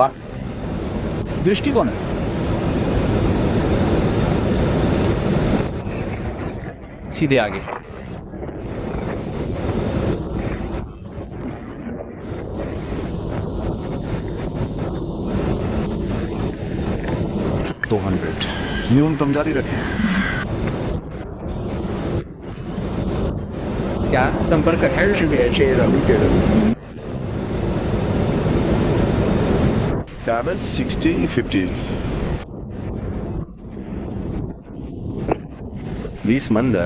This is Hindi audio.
वाह, दृष्टिकोण है। सीधे आगे। न्यूनतम जारी रखें। क्या संपर्क है? Cabin 60-50. Wie ist man da?